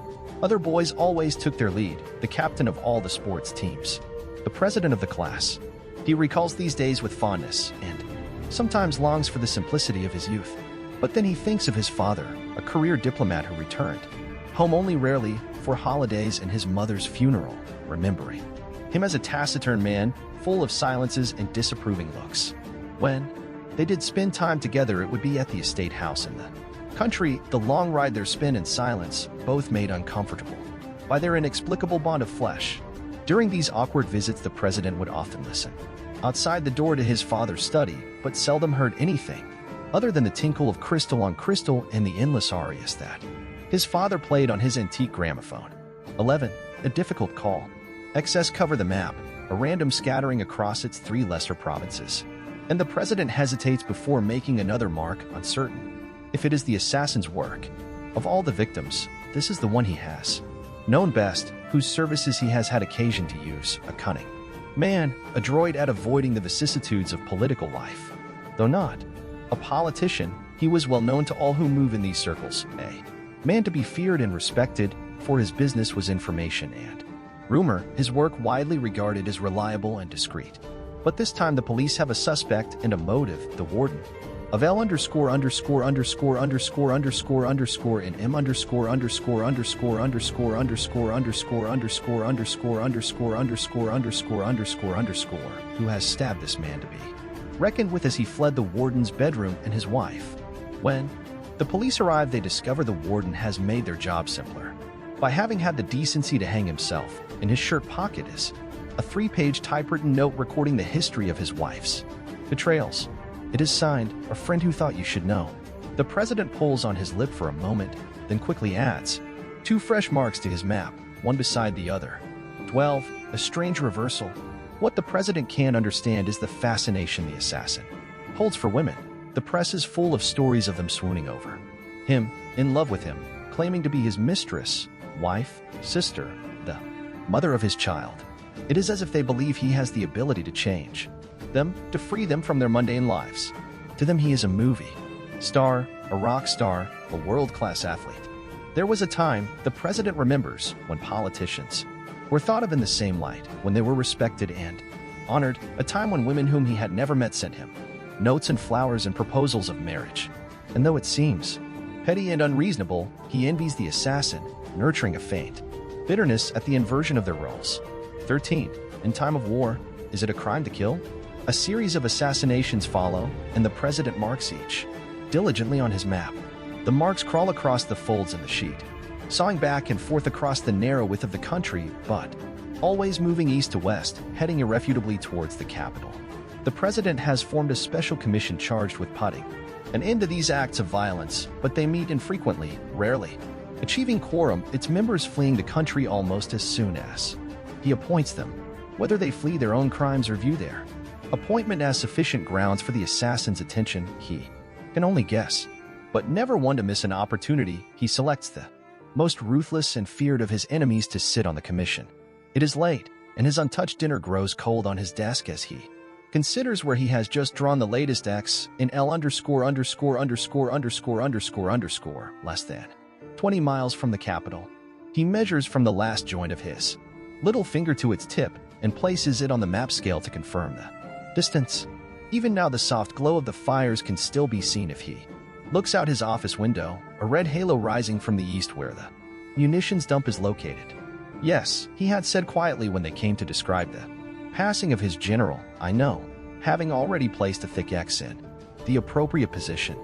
other boys always took their lead, the captain of all the sports teams, the president of the class. He recalls these days with fondness and sometimes longs for the simplicity of his youth. But then he thinks of his father, a career diplomat who returned home only rarely for holidays and his mother's funeral, remembering him as a taciturn man, full of silences and disapproving looks. When they did spend time together, it would be at the estate house in the country. The long ride there spent in silence, both made uncomfortable by their inexplicable bond of flesh. During these awkward visits, the president would often listen outside the door to his father's study, but seldom heard anything other than the tinkle of crystal on crystal and the endless arias that his father played on his antique gramophone. 11. A difficult call. Excess cover the map, a random scattering across its 3 lesser provinces, and the president hesitates before making another mark, uncertain if it is the assassin's work. Of all the victims, this is the one he has known best, whose services he has had occasion to use, a cunning man, adroit at avoiding the vicissitudes of political life. Though not a politician, he was well known to all who move in these circles, a man to be feared and respected, for his business was information and rumor, his work widely regarded as reliable and discreet. But this time the police have a suspect and a motive, the warden of L underscore underscore underscore underscore underscore underscore and M underscore underscore underscore underscore underscore underscore underscore underscore underscore underscore underscore underscore underscore, who has stabbed this man to be reckoned with as he fled the warden's bedroom and his wife. When the police arrive, they discover the warden has made their job simpler by having had the decency to hang himself. In his shirt pocket is a 3-page typewritten note recording the history of his wife's betrayals. It is signed, "A friend who thought you should know." The president pulls on his lip for a moment, then quickly adds 2 fresh marks to his map, one beside the other. 12. A strange reversal. What the president can't understand is the fascination the assassin holds for women. The press is full of stories of them swooning over him, in love with him, claiming to be his mistress, wife, sister, the mother of his child. It is as if they believe he has the ability to change them, to free them from their mundane lives. To them, he is a movie star, a rock star, a world-class athlete. There was a time, the president remembers, when politicians were thought of in the same light, when they were respected and honored, a time when women whom he had never met sent him notes and flowers and proposals of marriage. And though it seems petty and unreasonable, he envies the assassin, nurturing a faint bitterness at the inversion of their roles. 13. In time of war, is it a crime to kill? A series of assassinations follow, and the president marks each diligently on his map. The marks crawl across the folds in the sheet, sawing back and forth across the narrow width of the country, but always moving east to west, heading irrefutably towards the capital. The president has formed a special commission charged with putting an end to these acts of violence, but they meet infrequently, rarely achieving quorum, its members fleeing the country almost as soon as he appoints them, whether they flee their own crimes or view their appointment as sufficient grounds for the assassin's attention, he can only guess. But never one to miss an opportunity, he selects the most ruthless and feared of his enemies to sit on the commission. It is late, and his untouched dinner grows cold on his desk as he considers where he has just drawn the latest X in L _______ less than 20 miles from the capital. He measures from the last joint of his little finger to its tip and places it on the map scale to confirm the distance. Even now the soft glow of the fires can still be seen if he looks out his office window, a red halo rising from the east where the munitions dump is located. Yes, he had said quietly when they came to describe the passing of his general, I know, having already placed a thick X in the appropriate position.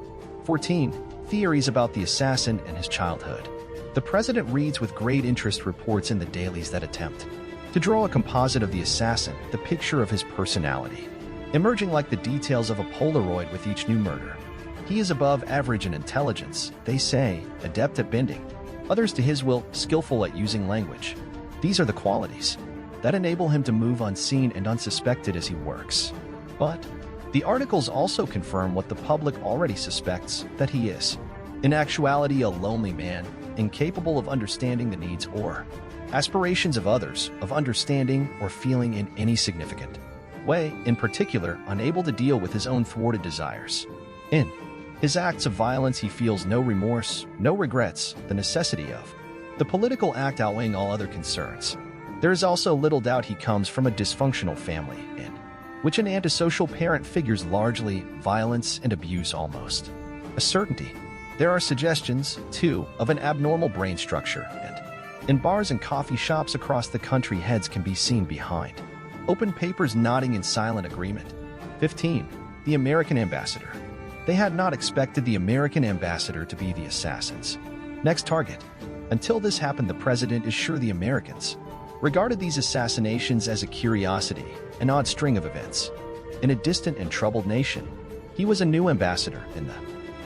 14. Theories about the assassin and his childhood. The president reads with great interest reports in the dailies that attempt to draw a composite of the assassin, the picture of his personality, emerging like the details of a Polaroid with each new murder. He is above average in intelligence, they say, adept at bending others to his will, skillful at using language. These are the qualities that enable him to move unseen and unsuspected as he works. But the articles also confirm what the public already suspects, that he is, in actuality, a lonely man, incapable of understanding the needs or aspirations of others, of understanding or feeling in any significant way, in particular, unable to deal with his own thwarted desires. In his acts of violence, he feels no remorse, no regrets, the necessity of the political act outweighing all other concerns. There is also little doubt he comes from a dysfunctional family, in which an antisocial parent figures largely, violence and abuse almost a certainty. There are suggestions, too, of an abnormal brain structure, and in bars and coffee shops across the country, heads can be seen behind open papers nodding in silent agreement. 15. The American ambassador. They had not expected the American ambassador to be the assassin's next target. Until this happened, the president is sure the Americans regarded these assassinations as a curiosity, an odd string of events. In a distant and troubled nation, he was a new ambassador in the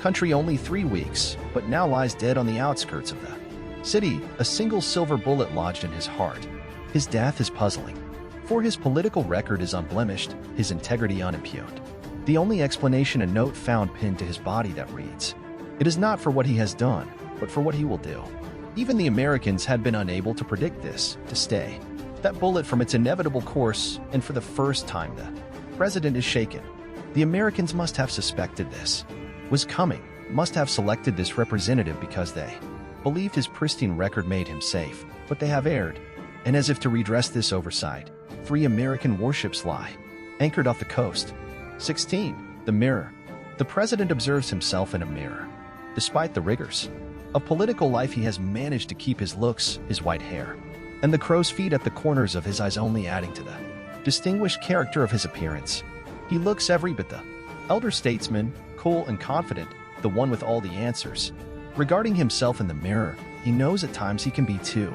country only 3 weeks, but now lies dead on the outskirts of the city, a single silver bullet lodged in his heart. His death is puzzling, for his political record is unblemished, his integrity unimpugned. The only explanation, a note found pinned to his body that reads, "It is not for what he has done, but for what he will do." Even the Americans had been unable to predict this, to stay that bullet from its inevitable course, and for the first time the president is shaken. The Americans must have suspected this was coming, must have selected this representative because they believed his pristine record made him safe, but they have erred. And as if to redress this oversight, 3 American warships lie anchored off the coast. 16. The mirror. The president observes himself in a mirror. Despite the rigors of political life, he has managed to keep his looks, his white hair, and the crow's feet at the corners of his eyes only adding to the distinguished character of his appearance. He looks every bit the elder statesman, cool and confident, the one with all the answers. Regarding himself in the mirror, he knows at times he can be too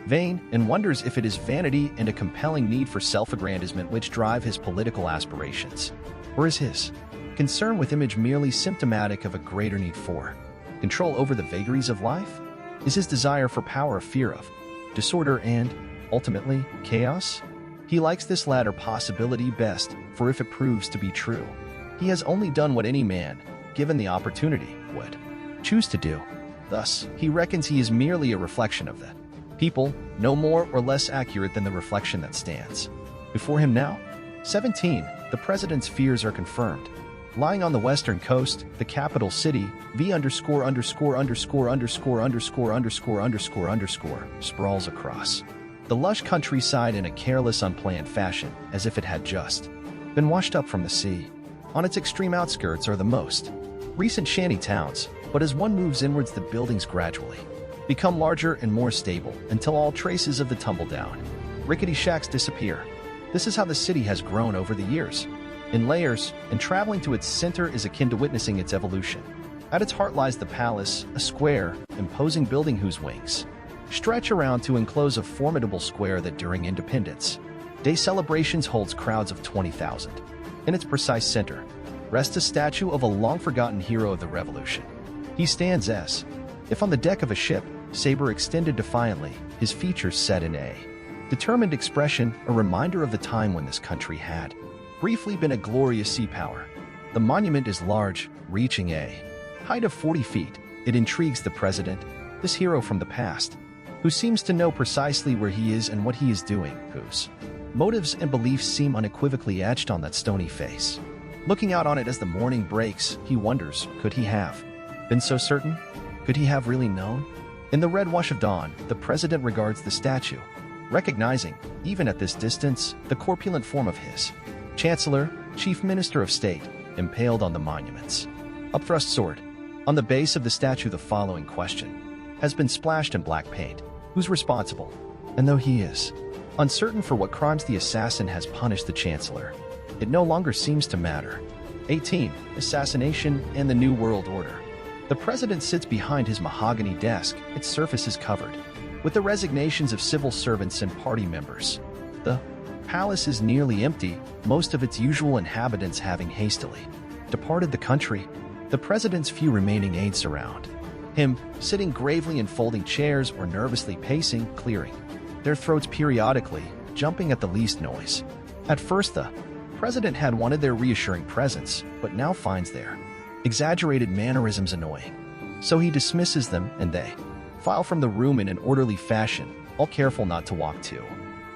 vain, and wonders if it is vanity and a compelling need for self-aggrandizement which drive his political aspirations. Or is his concern with image merely symptomatic of a greater need for control over the vagaries of life? Is his desire for power a fear of disorder and, ultimately, chaos? He likes this latter possibility best, for if it proves to be true, he has only done what any man, given the opportunity, would choose to do. Thus, he reckons he is merely a reflection of the people, no more or less accurate than the reflection that stands before him now. 17. The president's fears are confirmed. Lying on the western coast, the capital city, sprawls across the lush countryside in a careless, unplanned fashion, as if it had just been washed up from the sea. On its extreme outskirts are the most recent shanty towns, but as one moves inwards, the buildings gradually become larger and more stable until all traces of the tumble-down, rickety shacks disappear. This is how the city has grown over the years, in layers, and traveling to its center is akin to witnessing its evolution. At its heart lies the palace, a square, imposing building whose wings stretch around to enclose a formidable square that during Independence Day celebrations holds crowds of 20,000. In its precise center rests a statue of a long-forgotten hero of the Revolution. He stands as if on the deck of a ship, saber extended defiantly, his features set in a determined expression, a reminder of the time when this country had briefly been a glorious sea power. The monument is large, reaching a height of 40 feet. It intrigues the president, this hero from the past, who seems to know precisely where he is and what he is doing, whose motives and beliefs seem unequivocally etched on that stony face. Looking out on it as the morning breaks, he wonders, could he have been so certain? Could he have really known? In the red wash of dawn, the president regards the statue, recognizing, even at this distance, the corpulent form of his chancellor, chief minister of state, impaled on the monument's upthrust sword. On the base of the statue, the following question has been splashed in black paint: who's responsible? And though he is uncertain for what crimes the assassin has punished the chancellor, it no longer seems to matter. 18. Assassination and the New World Order. The president sits behind his mahogany desk, its surface is covered with the resignations of civil servants and party members. The palace is nearly empty, most of its usual inhabitants having hastily departed the country. The president's few remaining aides surround him, sitting gravely in folding chairs or nervously pacing, clearing their throats periodically, jumping at the least noise. At first, the president had wanted their reassuring presence, but now finds their exaggerated mannerisms annoying. So he dismisses them, and they file from the room in an orderly fashion, all careful not to walk too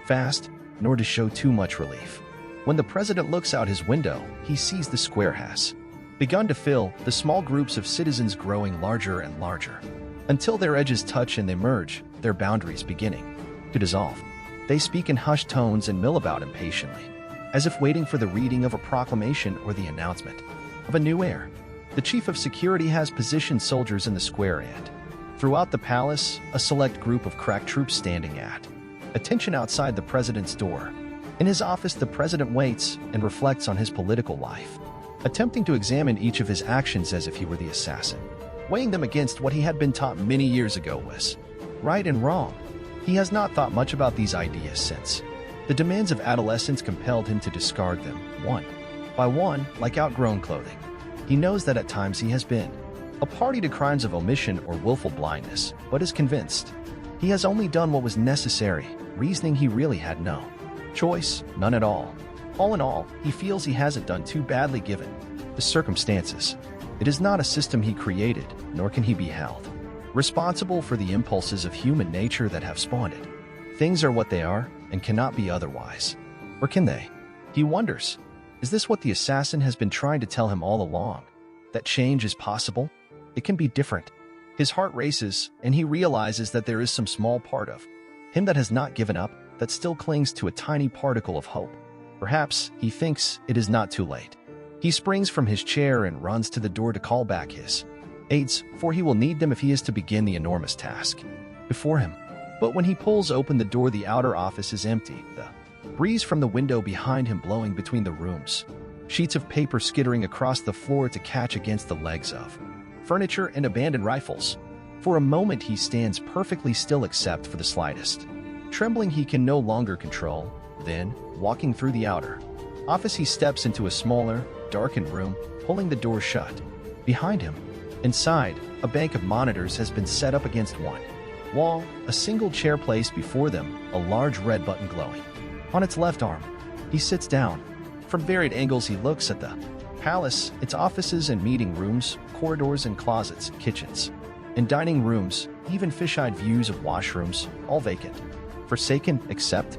fast, nor to show too much relief. When the president looks out his window, he sees the square has begun to fill, the small groups of citizens growing larger and larger, until their edges touch and they merge, their boundaries beginning to dissolve. They speak in hushed tones and mill about impatiently, as if waiting for the reading of a proclamation or the announcement of a new heir. The chief of security has positioned soldiers in the square and, throughout the palace, a select group of crack troops standing at attention outside the president's door. In his office, the president waits and reflects on his political life, attempting to examine each of his actions as if he were the assassin, weighing them against what he had been taught many years ago was right and wrong. He has not thought much about these ideas since the demands of adolescence compelled him to discard them, one by one, like outgrown clothing. He knows that at times he has been a party to crimes of omission or willful blindness, but is convinced he has only done what was necessary, reasoning he really had no choice, none at all. All in all, he feels he hasn't done too badly given the circumstances. It is not a system he created, nor can he be held responsible for the impulses of human nature that have spawned it. Things are what they are and cannot be otherwise. Or can they? He wonders. Is this what the assassin has been trying to tell him all along? That change is possible? It can be different. His heart races, and he realizes that there is some small part of him that has not given up, that still clings to a tiny particle of hope. Perhaps he thinks it is not too late. He springs from his chair and runs to the door to call back his aides, for he will need them if he is to begin the enormous task before him. But when he pulls open the door, the outer office is empty, the breeze from the window behind him blowing between the rooms, sheets of paper skittering across the floor to catch against the legs of furniture and abandoned rifles. For a moment he stands perfectly still except for the slightest Trembling he can no longer control, then, walking through the outer office, he steps into a smaller, darkened room, pulling the door shut. Behind him, inside, a bank of monitors has been set up against one wall, a single chair placed before them, a large red button glowing. On its left arm, he sits down. From varied angles he looks at the palace, its offices and meeting rooms, corridors and closets, kitchens and dining rooms, even fish-eyed views of washrooms, all vacant. Forsaken, except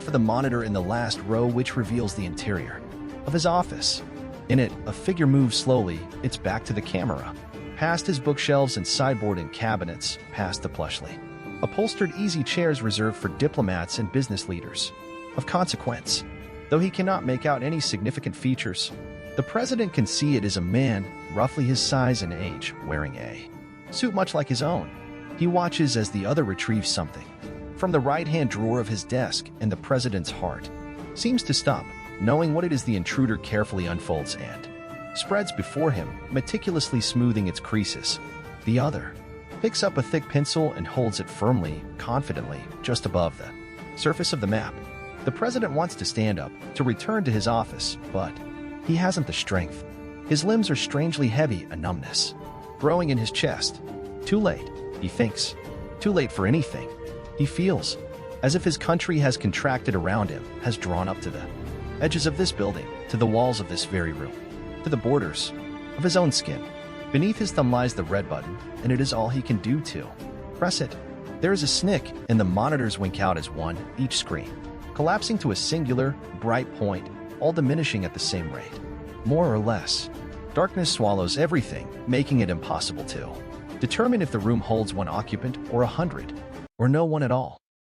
for the monitor in the last row, which reveals the interior of his office. In it, a figure moves slowly, its back to the camera, past his bookshelves and sideboard and cabinets, past the plushly upholstered easy chairs reserved for diplomats and business leaders of consequence. Though he cannot make out any significant features, the president can see it is a man, roughly his size and age, wearing a suit much like his own. He watches as the other retrieves something from the right-hand drawer of his desk, and the president's heart seems to stop, knowing what it is. The intruder carefully unfolds and spreads before him, meticulously smoothing its creases. The other picks up a thick pencil and holds it firmly, confidently, just above the surface of the map. The president wants to stand up, to return to his office, but he hasn't the strength. His limbs are strangely heavy, a numbness growing in his chest. Too late, he thinks. Too late for anything. He feels as if his country has contracted around him, has drawn up to the edges of this building, to the walls of this very room, to the borders of his own skin. Beneath his thumb lies the red button, and it is all he can do to press it. There is a snick, and the monitors wink out as one, each screen collapsing to a singular, bright point, all diminishing at the same rate. More or less. Darkness swallows everything, making it impossible to determine if the room holds one occupant or 100, or no one at all.